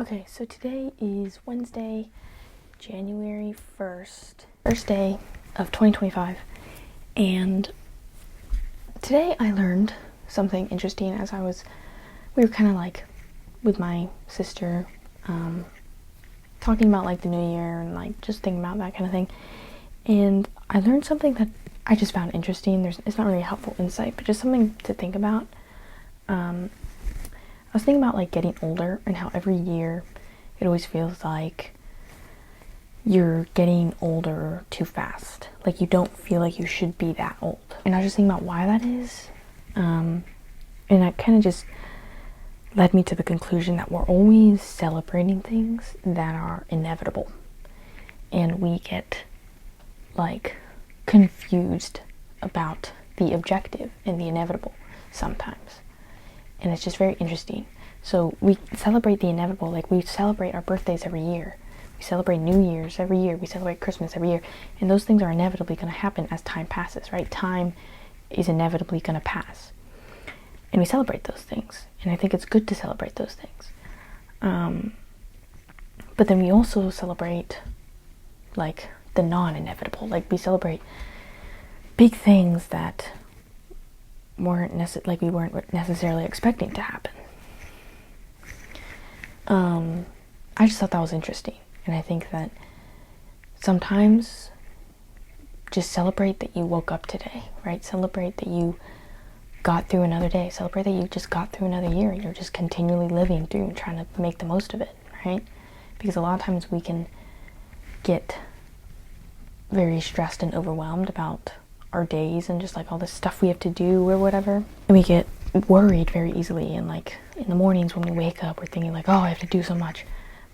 Okay, so today is Wednesday, January 1st, first day of 2025, and today I learned something interesting as we were kind of like with my sister, talking about like the new year and like just thinking about that kind of thing, and I learned something that I just found interesting. It's not really a helpful insight, but just something to think about. I was thinking about like getting older and how every year it always feels like you're getting older too fast. Like you don't feel like you should be that old. And I was just thinking about why that is. And that kind of just led me to the conclusion that we're always celebrating things that are inevitable. And we get like confused about the objective and the inevitable sometimes. And it's just very interesting. So we celebrate the inevitable, like we celebrate our birthdays every year. We celebrate New Year's every year. We celebrate Christmas every year. And those things are inevitably going to happen as time passes, right? Time is inevitably going to pass. And we celebrate those things. And I think it's good to celebrate those things. But then we also celebrate like the non-inevitable. Like we celebrate big things that we weren't necessarily expecting to happen. I just thought that was interesting, and I think that sometimes just celebrate that you woke up today, right? Celebrate that you got through another day. Celebrate that you just got through another year. You're just continually living through and trying to make the most of it, right? Because a lot of times we can get very stressed and overwhelmed about our days and just like all this stuff we have to do or whatever, and we get worried very easily, and like in the mornings when we wake up we're thinking like, oh, I have to do so much.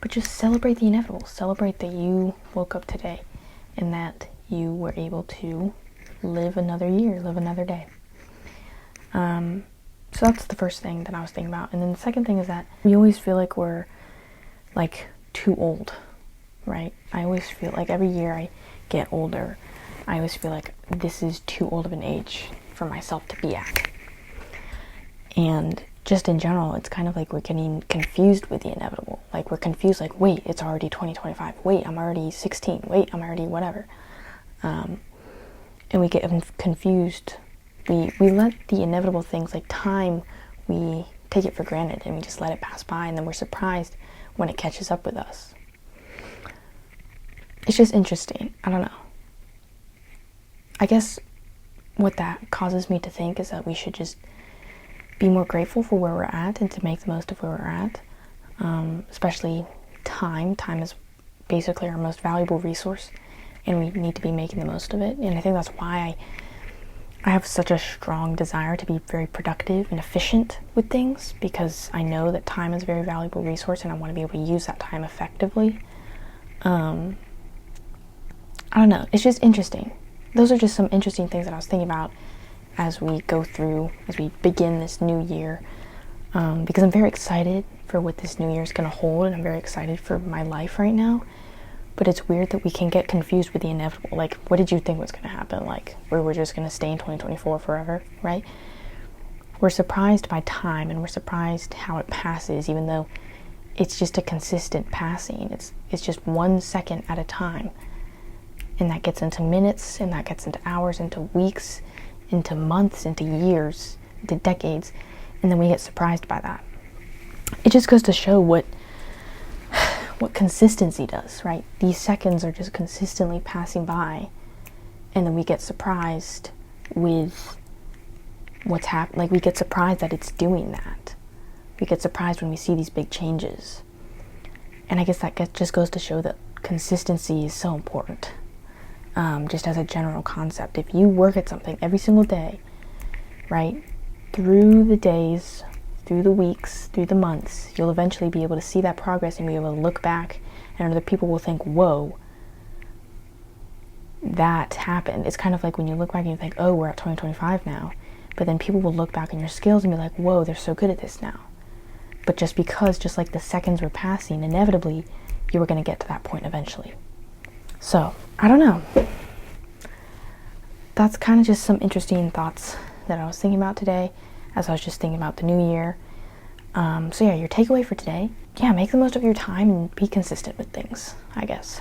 But just celebrate the inevitable. Celebrate that you woke up today and that you were able to live another year, live another day. So that's the first thing that I was thinking about. And then the second thing is that we always feel like we're like too old, right? I always feel like every year I get older, I always feel like this is too old of an age for myself to be at. And just in general, it's kind of like we're getting confused with the inevitable. Like we're confused, like, wait, it's already 2025. Wait, I'm already 16. Wait, I'm already whatever. And we get confused. We let the inevitable things like time, we take it for granted and we just let it pass by, and then we're surprised when it catches up with us. It's just interesting. I don't know. I guess what that causes me to think is that we should just be more grateful for where we're at and to make the most of where we're at. Especially time. Time is basically our most valuable resource, and we need to be making the most of it. And I think that's why I have such a strong desire to be very productive and efficient with things, because I know that time is a very valuable resource and I want to be able to use that time effectively. I don't know. It's just interesting. Those are just some interesting things that I was thinking about as we begin this new year, because I'm very excited for what this new year is going to hold, and I'm very excited for my life right now. But it's weird that we can get confused with the inevitable. Like, what did you think was going to happen? Like, we're just going to stay in 2024 forever, right? We're surprised by time, and we're surprised how it passes, even though it's just a consistent passing. It's just 1 second at a time. And that gets into minutes, and that gets into hours, into weeks, into months, into years, into decades, and then we get surprised by that. It just goes to show what consistency does, right? These seconds are just consistently passing by, and then we get surprised with what's happening. Like, we get surprised that it's doing that. We get surprised when we see these big changes. And I guess that just goes to show that consistency is so important. Just as a general concept, if you work at something every single day, right, through the days, through the weeks, through the months, you'll eventually be able to see that progress and be able to look back, and other people will think, whoa, that happened. It's kind of like when you look back and you think, oh, we're at 2025 now, but then people will look back on your skills and be like, whoa, they're so good at this now. But just like the seconds were passing, inevitably you were going to get to that point eventually. So, I don't know. That's kind of just some interesting thoughts that I was thinking about today as I was just thinking about the new year. So yeah, your takeaway for today yeah, make the most of your time and be consistent with things, I guess.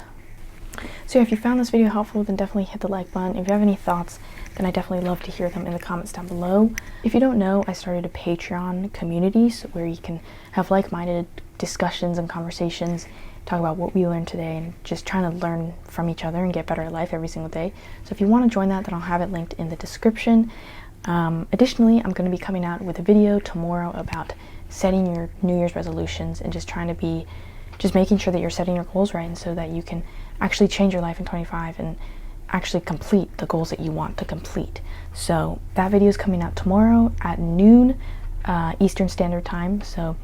So if you found this video helpful, then definitely hit the like button. If you have any thoughts, then I definitely love to hear them in the comments down below. If you don't know, I started a Patreon community where you can have like-minded discussions and conversations, talk about what we learned today, and just trying to learn from each other and get better at life every single day. So if you want to join that, then I'll have it linked in the description. Additionally, I'm going to be coming out with a video tomorrow about setting your New Year's resolutions and just making sure that you're setting your goals right, and so that you can actually change your life in 25 and actually complete the goals that you want to complete. So that video is coming out tomorrow at noon Eastern Standard Time. So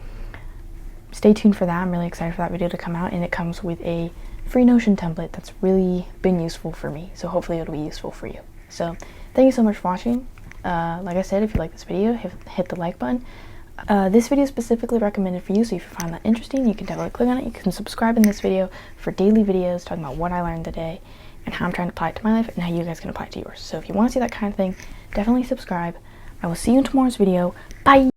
stay tuned for that. I'm really excited for that video to come out, and it comes with a free Notion template that's really been useful for me. So hopefully it'll be useful for you. So thank you so much for watching. Like I said, if you like this video, hit the like button. This video is specifically recommended for you, so if you find that interesting, you can definitely click on it. You can subscribe in this video for daily videos talking about what I learned today and how I'm trying to apply it to my life and how you guys can apply it to yours. So if you want to see that kind of thing, definitely subscribe. I will see you in tomorrow's video. Bye!